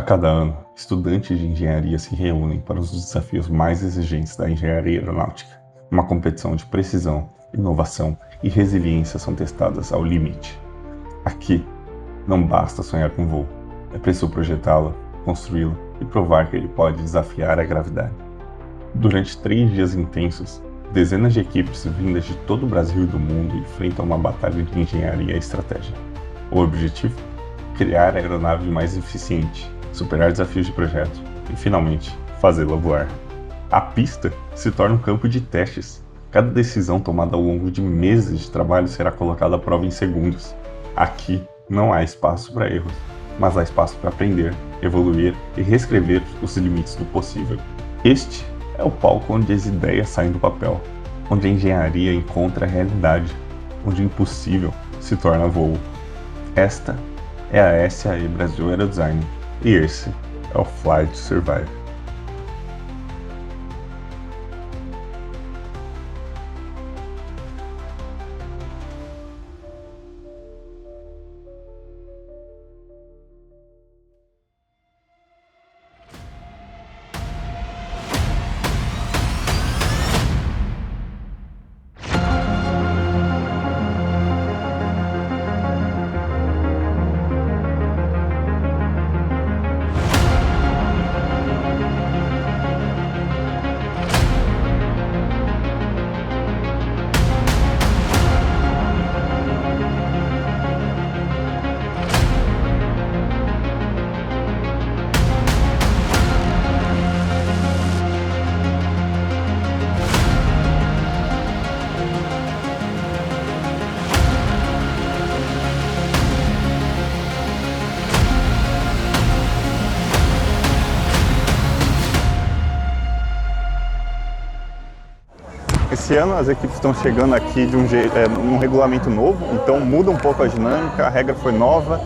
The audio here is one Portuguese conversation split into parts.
cada ano, estudantes de engenharia se reúnem para os desafios mais exigentes da engenharia aeronáutica. Uma competição de precisão, inovação e resiliência são testadas ao limite. Aqui, não basta sonhar com voo, é preciso projetá-lo, construí-lo e provar que ele pode desafiar a gravidade. Durante 3 dias intensos, dezenas de equipes vindas de todo o Brasil e do mundo enfrentam uma batalha de engenharia e estratégia. O objetivo? Criar a aeronave mais eficiente, superar desafios de projeto e, finalmente, fazê-la voar. A pista se torna um campo de testes. Cada decisão tomada ao longo de meses de trabalho será colocada à prova em segundos. Aqui não há espaço para erros, mas há espaço para aprender, evoluir e reescrever os limites do possível. Este é o palco onde as ideias saem do papel, onde a engenharia encontra a realidade, onde o impossível se torna voo. Esta é a SAE Brasil Aerodesign e esse é o Fly to Survive. Esse ano as equipes estão chegando aqui de um regulamento novo, então muda um pouco a dinâmica, a regra foi nova,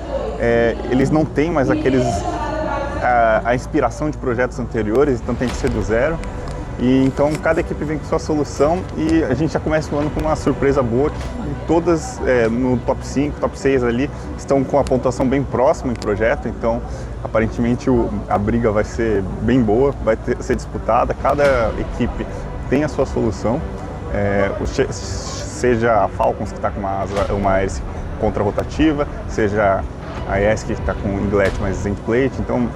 eles não têm mais a inspiração de projetos anteriores, então tem que ser do zero. E então cada equipe vem com sua solução e a gente já começa o ano com uma surpresa boa, que todas no top 5, top 6 ali estão com a pontuação bem próxima em projeto, então aparentemente a briga vai ser bem boa, ser disputada, cada equipe tem a sua solução, seja a Falcons que está com uma hélice contra-rotativa, seja a ESC que está com inlet mais endplate, então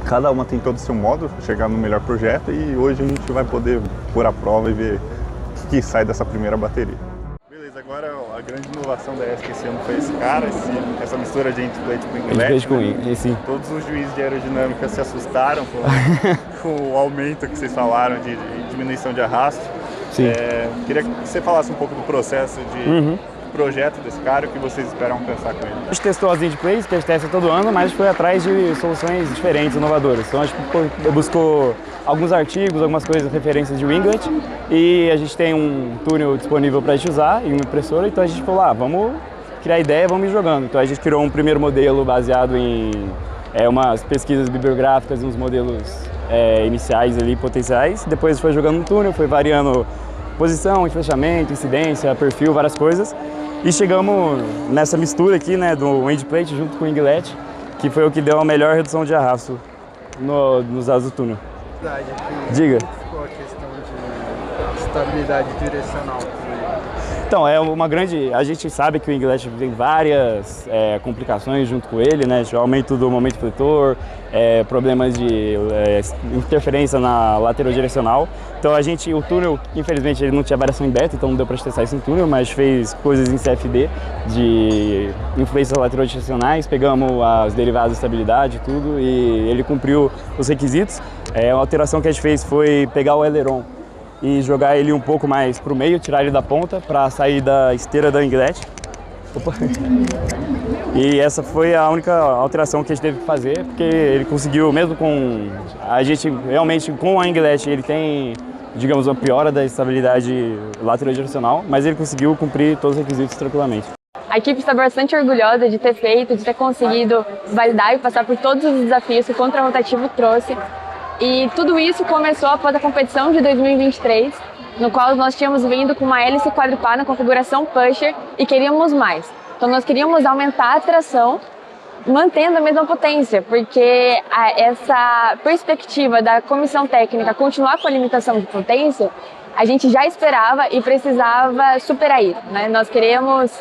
cada uma tem todo o seu modo, chegar no melhor projeto e hoje a gente vai poder pôr à prova e ver o que sai dessa primeira bateria. Beleza, agora a grande inovação da ESC esse ano foi essa mistura de endplate com inlet, né? Sim. Todos os juízes de aerodinâmica se assustaram com o aumento que vocês falaram de diminuição de arrasto. Sim. Queria que você falasse um pouco do processo de projeto desse cara e o que vocês esperam alcançar com ele. A gente testou as endplates, que a gente testa todo ano, mas a gente foi atrás de soluções diferentes, inovadoras. Então a gente buscou alguns artigos, algumas coisas, referências de winglet, e a gente tem um túnel disponível para a gente usar e uma impressora, então a gente falou, vamos criar ideia, vamos ir jogando. Então a gente criou um primeiro modelo baseado em umas pesquisas bibliográficas, uns modelos iniciais ali, potenciais, depois foi jogando no túnel, foi variando posição, fechamento, incidência, perfil, várias coisas. E chegamos nessa mistura aqui, né, do endplate junto com o winglet, que foi o que deu a melhor redução de arrasto nos asos do túnel. Diga. Qual a questão de estabilidade direcional? Então, a gente sabe que o winglet tem várias complicações junto com ele, né? Aumento do momento fletor, problemas de interferência na lateral direcional. Então o túnel, infelizmente, ele não tinha variação em beta, então não deu para testar isso em túnel, mas fez coisas em CFD de influências lateral direcionais, pegamos as derivadas de estabilidade e tudo, e ele cumpriu os requisitos. A alteração que a gente fez foi pegar o aileron e jogar ele um pouco mais para o meio, tirar ele da ponta para sair da esteira da winglet. E essa foi a única alteração que a gente teve que fazer, porque ele conseguiu, mesmo com a gente realmente com a winglet, ele tem, digamos, uma piora da estabilidade lateral direcional, mas ele conseguiu cumprir todos os requisitos tranquilamente. A equipe está bastante orgulhosa de ter feito, de ter conseguido validar e passar por todos os desafios que o contra-rotativo trouxe. E tudo isso começou após a competição de 2023, no qual nós tínhamos vindo com uma hélice quadrupá na configuração pusher e queríamos mais. Então nós queríamos aumentar a tração mantendo a mesma potência, porque essa perspectiva da comissão técnica continuar com a limitação de potência, a gente já esperava e precisava superar isso, né? Nós queremos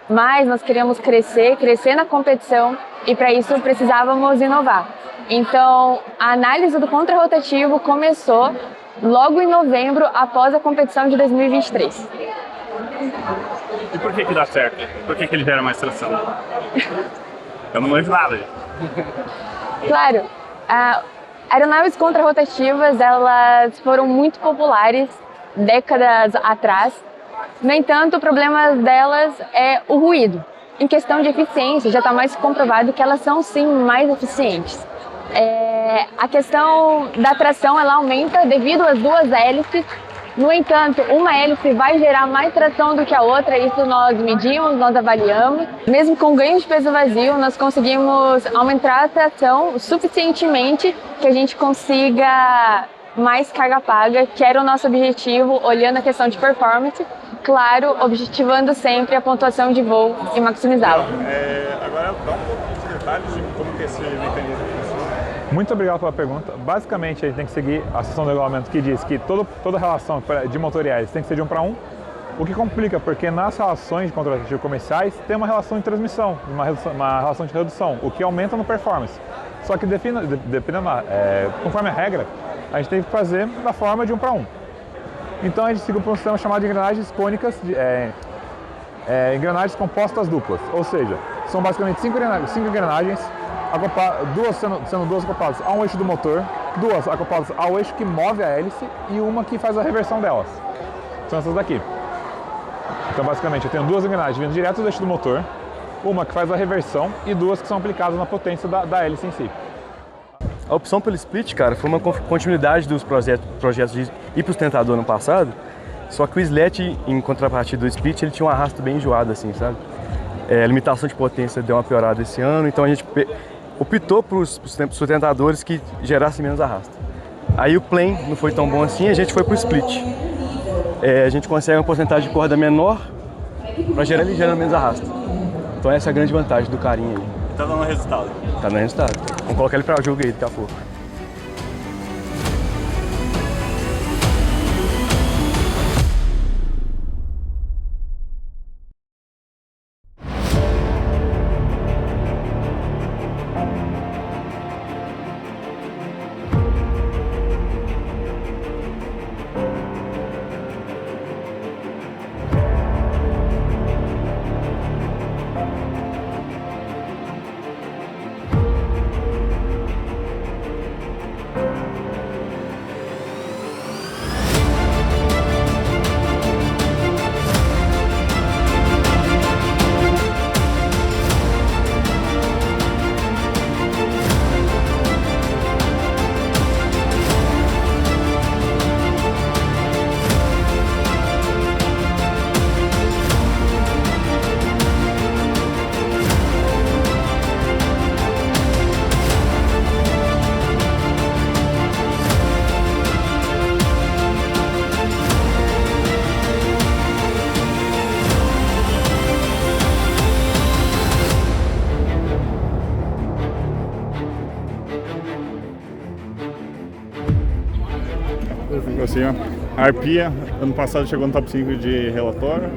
mais, nós queremos crescer na competição e para isso precisávamos inovar. Então, a análise do contrarrotativo começou logo em novembro, após a competição de 2023. E por que dá certo? Por que ele gera mais tração? Eu não manjo nada. Claro, aeronaves contrarrotativas, elas foram muito populares décadas atrás. No entanto, o problema delas é o ruído. Em questão de eficiência, já está mais comprovado que elas são sim mais eficientes. A questão da tração, ela aumenta devido às duas hélices. No entanto, uma hélice vai gerar mais tração do que a outra, isso nós medimos, nós avaliamos. Mesmo com ganho de peso vazio, nós conseguimos aumentar a tração suficientemente que a gente consiga mais carga paga, que era o nosso objetivo, olhando a questão de performance, claro, objetivando sempre a pontuação de voo e maximizá-la. Agora, dá um pouco de detalhes de como que esse mecanismo funciona. Muito obrigado pela pergunta. Basicamente, a gente tem que seguir a seção do regulamento que diz que toda relação de motor e hélice tem que ser de 1 para 1, o que complica, porque nas relações de contrarrotativo comerciais tem uma relação de transmissão, uma relação de redução, o que aumenta no performance. Só que conforme a regra, a gente tem que fazer da forma de 1 para 1. Então a gente segue por um sistema chamado de engrenagens cônicas, engrenagens compostas duplas, ou seja, são basicamente 5 engrenagens, sendo duas acopladas a um eixo do motor, duas acopladas ao eixo que move a hélice e uma que faz a reversão delas. São essas daqui. Então basicamente eu tenho duas engrenagens vindo direto do eixo do motor, uma que faz a reversão e duas que são aplicadas na potência da hélice em si. A opção pelo split, cara, foi uma continuidade dos projetos de ir para o sustentador no passado, só que o slat, em contrapartida do split, ele tinha um arrasto bem enjoado, assim, sabe? A limitação de potência deu uma piorada esse ano, então a gente optou para os sustentadores que gerassem menos arrasto. Aí o plane não foi tão bom assim, a gente foi para o split. A gente consegue uma porcentagem de corda menor para gerar menos arrasto. Então essa é a grande vantagem do carinha aí. Tá dando resultado. Tá dando resultado. Vamos colocar ele para jogo aí daqui a pouco. Assim, ó, a Arpia, ano passado chegou no top 5 de relatório,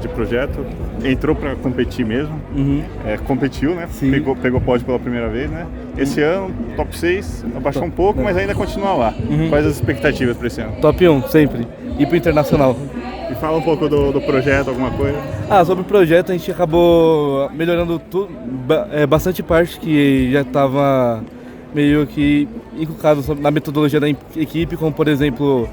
de projeto, entrou para competir mesmo, competiu, né? Pegou pódio pela primeira vez, né? Esse ano, top 6, abaixou um pouco, mas ainda continua lá. Quais as expectativas para esse ano? Top 1, sempre. Ir pro internacional. E fala um pouco do projeto, alguma coisa? Sobre o projeto, a gente acabou melhorando tudo, bastante parte que já estava meio que inculcado na metodologia da equipe, como por exemplo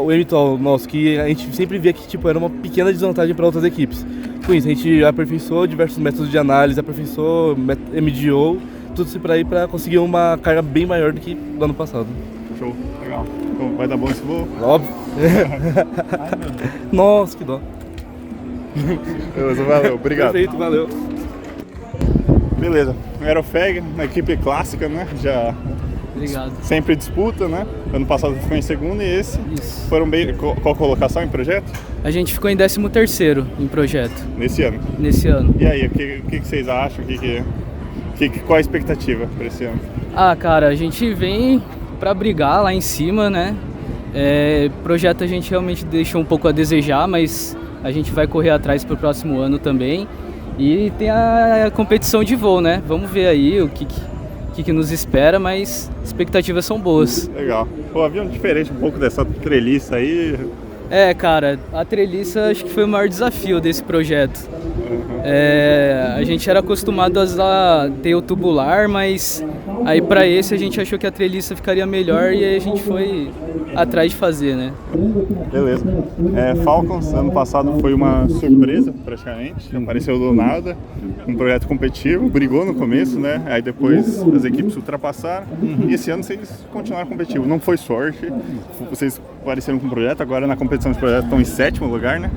o eventual nosso, que a gente sempre via que era uma pequena desvantagem para outras equipes. Com isso, a gente aperfeiçoou diversos métodos de análise, aperfeiçoou MDO, tudo isso para conseguir uma carga bem maior do que do ano passado. Show, legal. Então, vai dar bom esse voo? Óbvio. Nossa, que dó. Beleza, valeu, obrigado. Perfeito, valeu. Beleza, Aerofag, uma equipe clássica, né? Já Obrigado. sempre disputa, né? Ano passado ficou em segundo e esse. Isso. Foram bem. Qual colocação em projeto? A gente ficou em 13º em projeto Nesse ano. nesse ano. E aí, o que vocês acham? Qual a expectativa para esse ano? Ah, cara, a gente vem pra brigar lá em cima, né? Projeto a gente realmente deixou um pouco a desejar, mas a gente vai correr atrás pro próximo ano também. E tem a competição de voo, né? Vamos ver aí o que nos espera, mas expectativas são boas. Legal. Pô, havia um diferente um pouco dessa treliça aí. Cara, a treliça acho que foi o maior desafio desse projeto. A gente era acostumado a ter o tubular, mas aí para esse a gente achou que a treliça ficaria melhor e aí a gente foi atrás de fazer, né? Beleza. Falcons, ano passado foi uma surpresa praticamente, apareceu do nada, um projeto competitivo, brigou no começo, né? Aí depois as equipes ultrapassaram e esse ano vocês continuaram competitivos. Não foi sorte, vocês apareceram com o projeto, agora na competição de projeto estão em 7º lugar, né?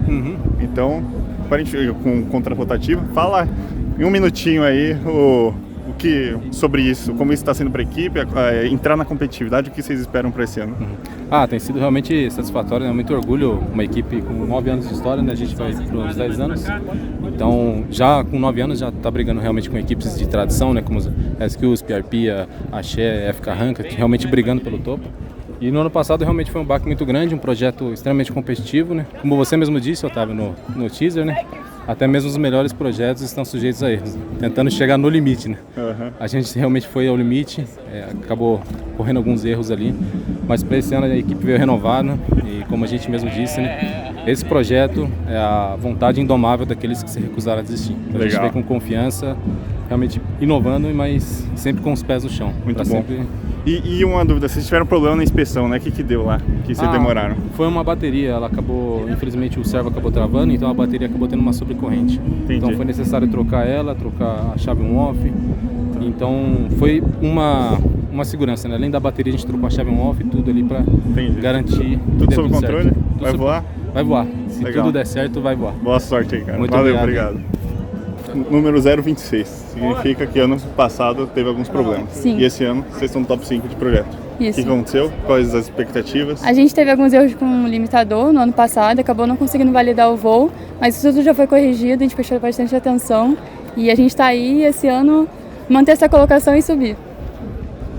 Então, com contra-rotativa, fala em um minutinho aí sobre isso, como isso está sendo para a equipe, entrar na competitividade, o que vocês esperam para esse ano? Tem sido realmente satisfatório, né? Muito orgulho, uma equipe com 9 anos de história, né? A gente vai para uns 10 anos, então já com 9 anos já está brigando realmente com equipes de tradição, né? Como a SQs, Arpia, Axé, FK Ranka, realmente brigando pelo topo. E no ano passado realmente foi um baque muito grande, um projeto extremamente competitivo, né? Como você mesmo disse, Otávio, no teaser, né? Até mesmo os melhores projetos estão sujeitos a erros, tentando chegar no limite, né? A gente realmente foi ao limite, acabou correndo alguns erros ali, mas para esse ano a equipe veio renovada e, como a gente mesmo disse, né? Esse projeto é a vontade indomável daqueles que se recusaram a desistir. Então, a gente veio com confiança, realmente inovando, mas sempre com os pés no chão. Muito bom. Sempre... E uma dúvida, vocês tiveram problema na inspeção, né? O que deu lá? Que vocês demoraram? Foi uma bateria, ela acabou, infelizmente o servo acabou travando, então a bateria acabou tendo uma sobrecorrente. Entendi. Então foi necessário trocar a chave on-off. Então foi uma segurança, né? Além da bateria a gente trocou a chave on-off e tudo ali para garantir. Tudo sob controle? Vai voar? Vai voar. Se tudo der certo, vai voar. Boa sorte aí, cara. Muito Valeu, obrigado. Número 026, significa que ano passado teve alguns problemas. Sim. E esse ano vocês estão no top 5 de projeto. Isso. O que aconteceu? Quais as expectativas? A gente teve alguns erros com o limitador no ano passado, acabou não conseguindo validar o voo, mas isso tudo já foi corrigido, a gente prestou bastante atenção e a gente está aí esse ano manter essa colocação e subir.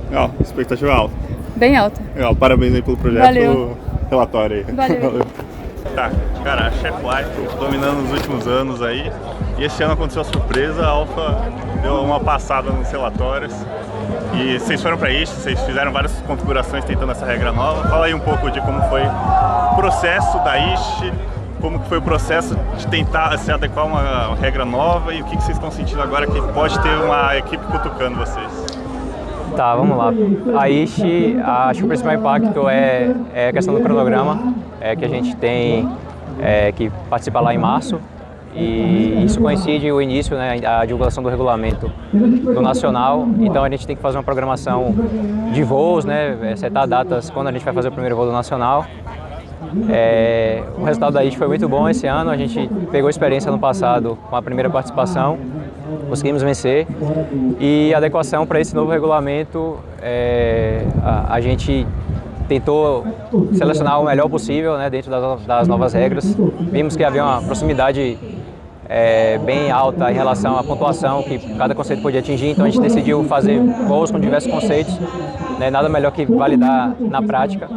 Legal, expectativa alta. Bem alta. Legal, parabéns aí pelo projeto, Valeu. Relatório aí. Valeu. Tá, cara, a Chef Life dominando nos últimos anos aí, e esse ano aconteceu a surpresa, a Alpha deu uma passada nos relatórios, e vocês foram para isso, vocês fizeram várias configurações tentando essa regra nova. Fala aí um pouco de como foi o processo da IST, como que foi o processo de tentar se adequar a uma regra nova e o que vocês estão sentindo agora que pode ter uma equipe cutucando vocês. Tá, vamos lá. A IST, acho que o principal impacto é a questão do cronograma, que a gente tem que participar lá em março. E isso coincide o início, né, a divulgação do regulamento do Nacional. Então a gente tem que fazer uma programação de voos, né, setar datas quando a gente vai fazer o primeiro voo do Nacional. O resultado da IST foi muito bom esse ano, a gente pegou experiência no passado com a primeira participação, conseguimos vencer, e a adequação para esse novo regulamento, a gente tentou selecionar o melhor possível, né, dentro das novas regras. Vimos que havia uma proximidade bem alta em relação à pontuação que cada conceito podia atingir, então a gente decidiu fazer voos com diversos conceitos, né, nada melhor que validar na prática.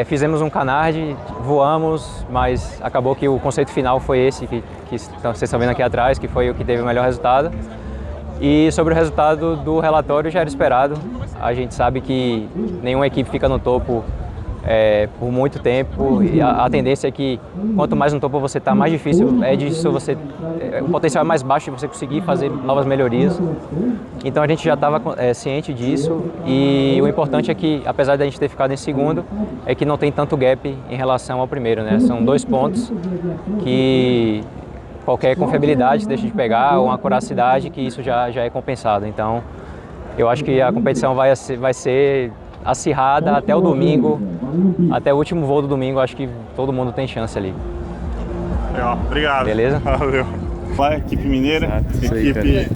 Fizemos um canard, voamos, mas acabou que o conceito final foi esse que vocês estão vendo aqui atrás, que foi o que teve o melhor resultado. E sobre o resultado do relatório já era esperado. A gente sabe que nenhuma equipe fica no topo por muito tempo, e a tendência é que quanto mais no topo você está, mais difícil o potencial é mais baixo de você conseguir fazer novas melhorias. Então a gente já estava ciente disso, e o importante é que, apesar de a gente ter ficado em segundo, é que não tem tanto gap em relação ao primeiro, né? São 2 pontos que qualquer confiabilidade deixa de pegar, ou uma acuracidade, que isso já é compensado. Então eu acho que a competição vai ser acirrada até o domingo, até o último voo do domingo. Acho que todo mundo tem chance ali. Legal, obrigado. Beleza? Valeu. A equipe mineira, a equipe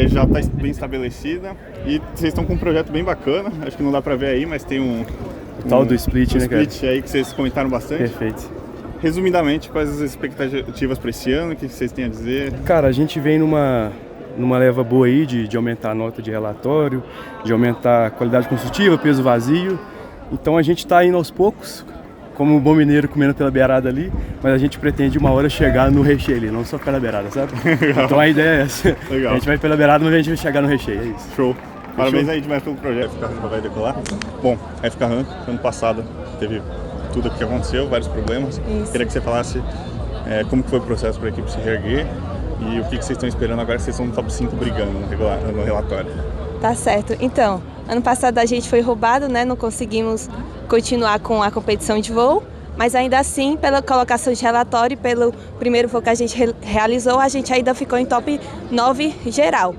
já está bem estabelecida, e vocês estão com um projeto bem bacana, acho que não dá para ver aí, mas tem um tal do split, né, cara? Split aí que vocês comentaram bastante. Perfeito. Resumidamente, quais as expectativas para esse ano, o que vocês têm a dizer? Cara, a gente vem numa leva boa aí de aumentar a nota de relatório, de aumentar a qualidade construtiva, peso vazio. Então a gente está indo aos poucos, como um bom mineiro comendo pela beirada ali, mas a gente pretende uma hora chegar no recheio ali, não só pela beirada, sabe? Então a ideia é essa. Legal. A gente vai pela beirada, mas a gente vai chegar no recheio, é isso. Show. Parabéns aí demais pelo projeto. A FK Rank vai decolar. Bom, a FK Rank, ano passado, teve tudo o que aconteceu, vários problemas. Isso. Queria que você falasse como que foi o processo para a equipe se reerguer e o que vocês estão esperando agora que vocês estão no top 5 brigando no relatório. Tá certo. Então, ano passado a gente foi roubado, né? Não conseguimos continuar com a competição de voo, mas ainda assim, pela colocação de relatório e pelo primeiro voo que a gente realizou, a gente ainda ficou em top 9 geral.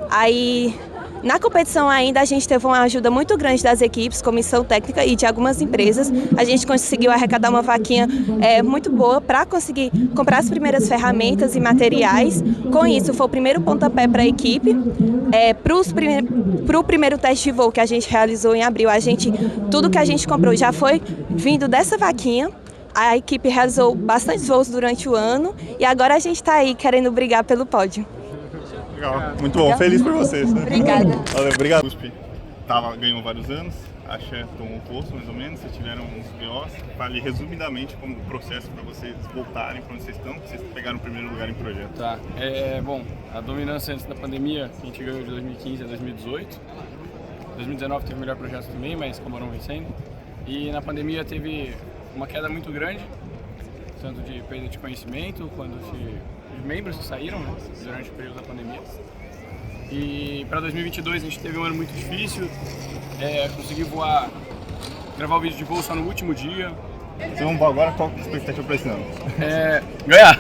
Aí, na competição ainda, a gente teve uma ajuda muito grande das equipes, comissão técnica e de algumas empresas. A gente conseguiu arrecadar uma vaquinha muito boa para conseguir comprar as primeiras ferramentas e materiais. Com isso, foi o primeiro pontapé para a equipe. Para o primeiro teste de voo que a gente realizou em abril, tudo que a gente comprou já foi vindo dessa vaquinha. A equipe realizou bastantes voos durante o ano e agora a gente está aí querendo brigar pelo pódio. Legal, muito bom, legal. Feliz por vocês. Né? Obrigada. Valeu, obrigado. USP ganhou vários anos, a Xé tomou um posto mais ou menos, vocês tiveram uns BOs. Fale resumidamente como o processo para vocês voltarem para onde vocês estão, que vocês pegaram o primeiro lugar em projeto. Tá, bom, a dominância antes da pandemia, que a gente ganhou de 2015 a 2018. 2019 teve o melhor projeto também, mas acabaram vencendo. E na pandemia teve uma queda muito grande, tanto de perda de conhecimento, quanto de membros que saíram, né, durante o período da pandemia. E para 2022 a gente teve um ano muito difícil, consegui gravar o vídeo de voo só no último dia. Então agora qual a expectativa para esse ano? Ganhar!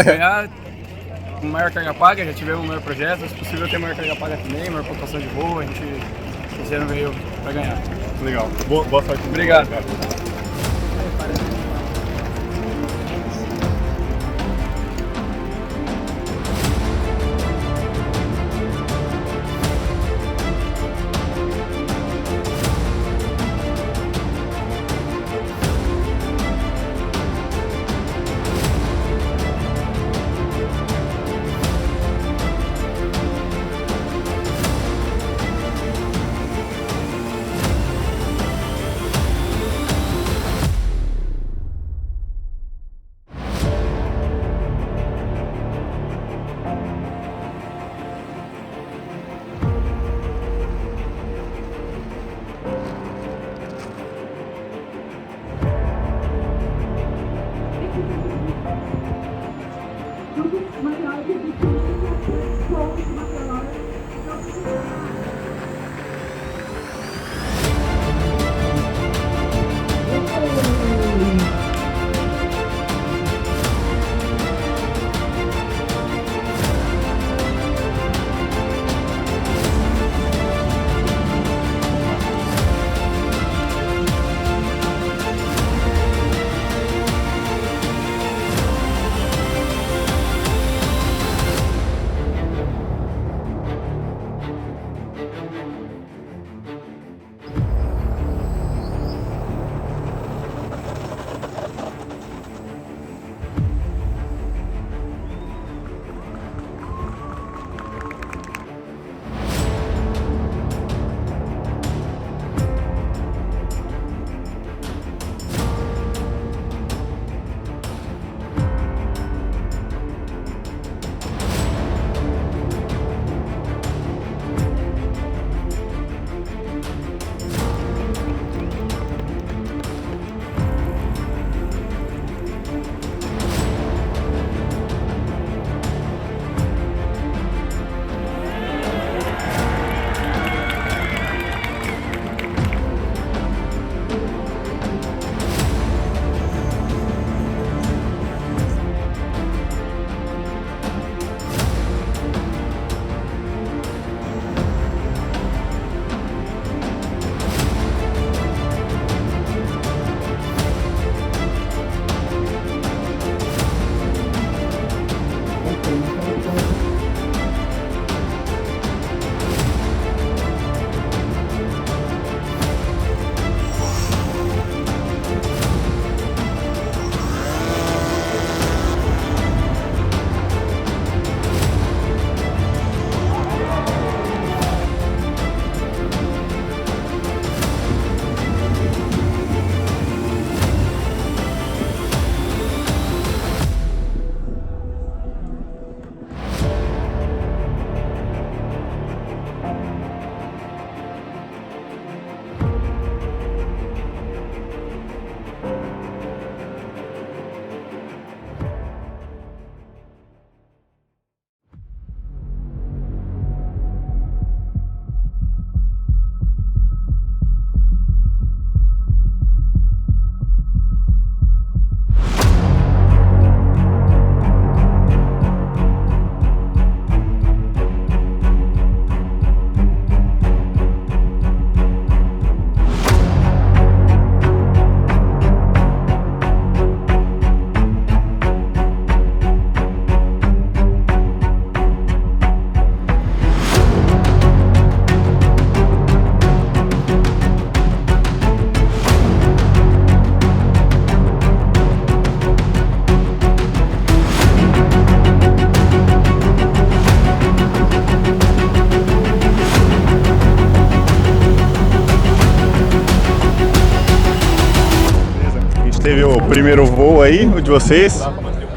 Ganhar com maior carga paga, já tivemos um maior projeto, se possível ter maior carga paga também, maior pontuação de voo, a gente esse ano veio para ganhar. Legal, boa sorte. Obrigado. primeiro voo aí, o de vocês.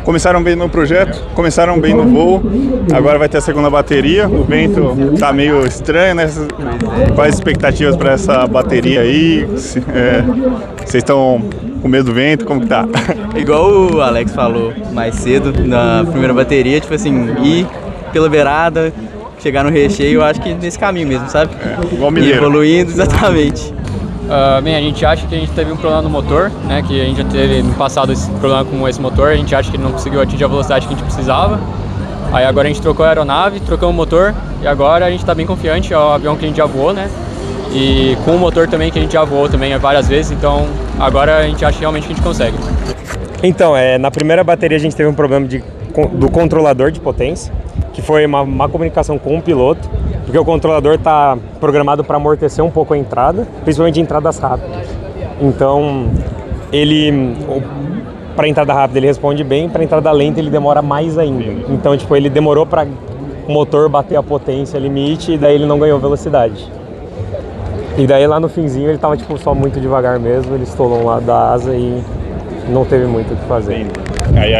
Começaram bem no projeto, começaram bem no voo, agora vai ter a segunda bateria. O vento tá meio estranho, né? Quais as expectativas para essa bateria aí? Vocês estão com medo do vento? Como que tá? Igual o Alex falou mais cedo, na primeira bateria, tipo assim, ir pela beirada, chegar no recheio, eu acho que nesse caminho mesmo, sabe? Igual mineiro. E evoluindo, exatamente. Bem, a gente acha que a gente teve um problema no motor, né? Que a gente já teve no passado esse problema com esse motor, a gente acha que ele não conseguiu atingir a velocidade que a gente precisava. Aí agora a gente trocou a aeronave, trocamos o motor e agora a gente está bem confiante, é o avião que a gente já voou, né? E com o motor também que a gente já voou também várias vezes, então agora a gente acha realmente que a gente consegue. Então, na primeira bateria a gente teve um problema do controlador de potência, que foi uma má comunicação com o piloto, porque o controlador está programado para amortecer um pouco a entrada, principalmente entradas rápidas. Então, para entrada rápida ele responde bem, para entrada lenta ele demora mais ainda. Então, tipo, ele demorou para o motor bater a potência limite e daí ele não ganhou velocidade. E daí lá no finzinho ele estava tipo só muito devagar mesmo, ele estourou um lado da asa e não teve muito o que fazer. Aí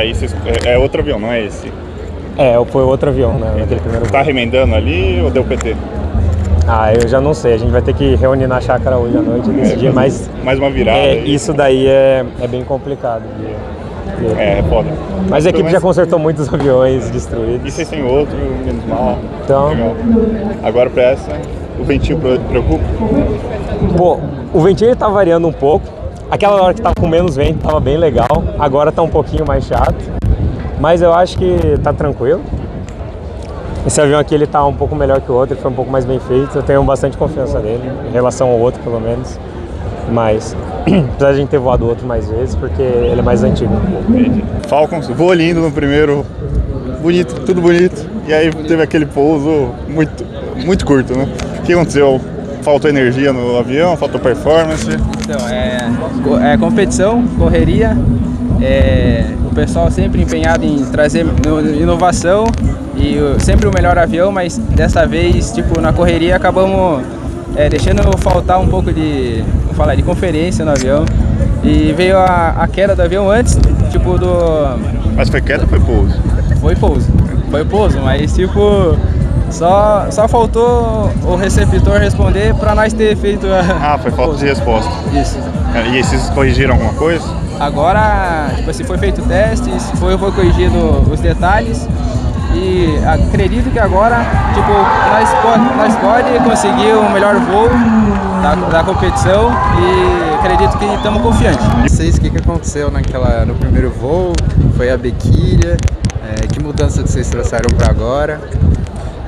é outro avião, não é esse? Foi outro avião, né? Naquele primeiro Tá remendando ali ou deu PT? Eu já não sei, a gente vai ter que reunir na chácara hoje à noite e decidir, mas... Mais uma virada. Isso daí é bem complicado. É foda. Mas a equipe já consertou muitos aviões destruídos. E vocês têm outro, menos mal. Então... Legal. Agora pra essa, o ventinho preocupa? Pô, o ventinho tá variando um pouco. Aquela hora que tava com menos vento tava bem legal, agora tá um pouquinho mais chato. Mas eu acho que tá tranquilo. Esse avião aqui ele tá um pouco melhor que o outro, ele foi um pouco mais bem feito. Eu tenho bastante confiança nele, em relação ao outro pelo menos. Mas, apesar de a gente ter voado outro mais vezes, porque ele é mais antigo. Falcons, voou lindo no primeiro, bonito, tudo bonito. E aí teve aquele pouso muito curto, né? O que aconteceu? Faltou energia no avião, faltou performance? Então, é competição, correria. O pessoal sempre empenhado em trazer inovação e sempre o melhor avião, mas dessa vez, tipo, na correria acabamos deixando faltar um pouco de conferência no avião e veio a queda do avião antes, tipo, Mas foi queda ou foi pouso? Foi pouso, mas tipo, só faltou o receptor responder para nós ter feito foi falta de resposta. Isso. E vocês corrigiram alguma coisa? Agora, tipo assim, foi feito testes, foi corrigido os detalhes e acredito que agora, tipo, nós pode conseguir o melhor voo da competição e acredito que estamos confiantes. Vocês, o que aconteceu no primeiro voo? Foi a bequilha? Que mudança vocês trouxeram para agora?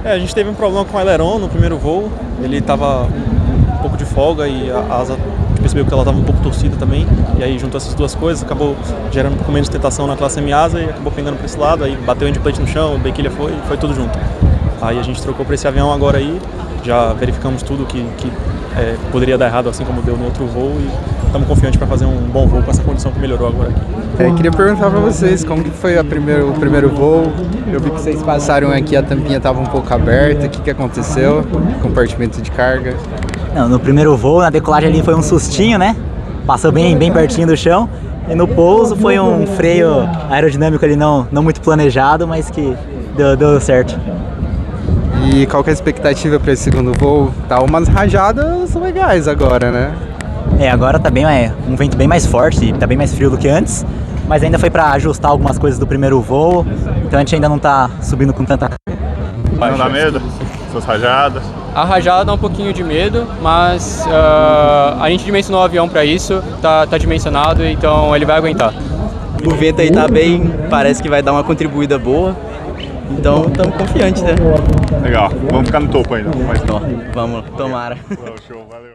A gente teve um problema com o aileron no primeiro voo, ele estava um pouco de folga e a asa percebeu que ela estava um pouco torcida também, e aí juntou essas duas coisas, acabou gerando um pouco menos de tentação na classe semi-asa e acabou pegando para esse lado, aí bateu o endplate no chão, a bequilha foi tudo junto. Aí a gente trocou para esse avião agora aí, já verificamos tudo que poderia dar errado, assim como deu no outro voo, e estamos confiantes para fazer um bom voo com essa condição que melhorou agora aqui. Queria perguntar para vocês como que foi o primeiro voo. Eu vi que vocês passaram aqui, a tampinha estava um pouco aberta, o que aconteceu? Compartimento de carga? Não, no primeiro voo, na decolagem ali foi um sustinho, né? Passou bem pertinho do chão. E no pouso foi um freio aerodinâmico ali não muito planejado, mas que deu certo. E qual que é a expectativa para esse segundo voo? Tá umas rajadas legais agora, né? Agora tá um vento bem mais forte, tá bem mais frio do que antes, mas ainda foi para ajustar algumas coisas do primeiro voo, então a gente ainda não tá subindo com tanta... Não dá medo? Suas rajadas? A rajada dá um pouquinho de medo, mas a gente dimensionou o avião para isso, tá dimensionado, então ele vai aguentar. O vento aí tá bem, parece que vai dar uma contribuída boa, então estamos confiantes, né? Legal, vamos ficar no topo ainda. Vamos, tomara. Show, valeu.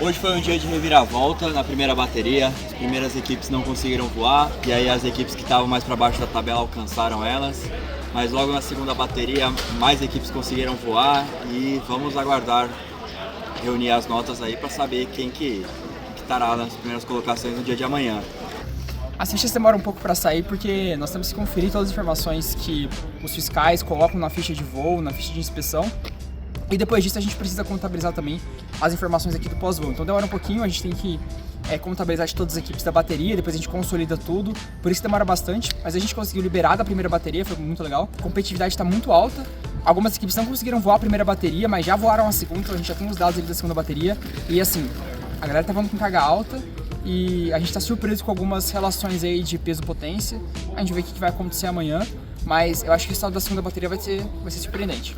Hoje foi um dia de reviravolta na primeira bateria, as primeiras equipes não conseguiram voar, e aí as equipes que estavam mais para baixo da tabela alcançaram elas, mas logo na segunda bateria mais equipes conseguiram voar e vamos aguardar reunir as notas aí para saber quem que estará nas primeiras colocações no dia de amanhã. As fichas demoram um pouco para sair porque nós temos que conferir todas as informações que os fiscais colocam na ficha de voo, na ficha de inspeção. E depois disso a gente precisa contabilizar também as informações aqui do pós-voo. Então demora um pouquinho, a gente tem que contabilizar de todas as equipes da bateria, depois a gente consolida tudo, por isso demora bastante, mas a gente conseguiu liberar da primeira bateria, foi muito legal. A competitividade está muito alta, algumas equipes não conseguiram voar a primeira bateria, mas já voaram a segunda, então a gente já tem os dados ali da segunda bateria. E assim, a galera tá voando com carga alta e a gente tá surpreso com algumas relações aí de peso-potência. A gente vai ver o que vai acontecer amanhã, mas eu acho que o estado da segunda bateria vai ser surpreendente.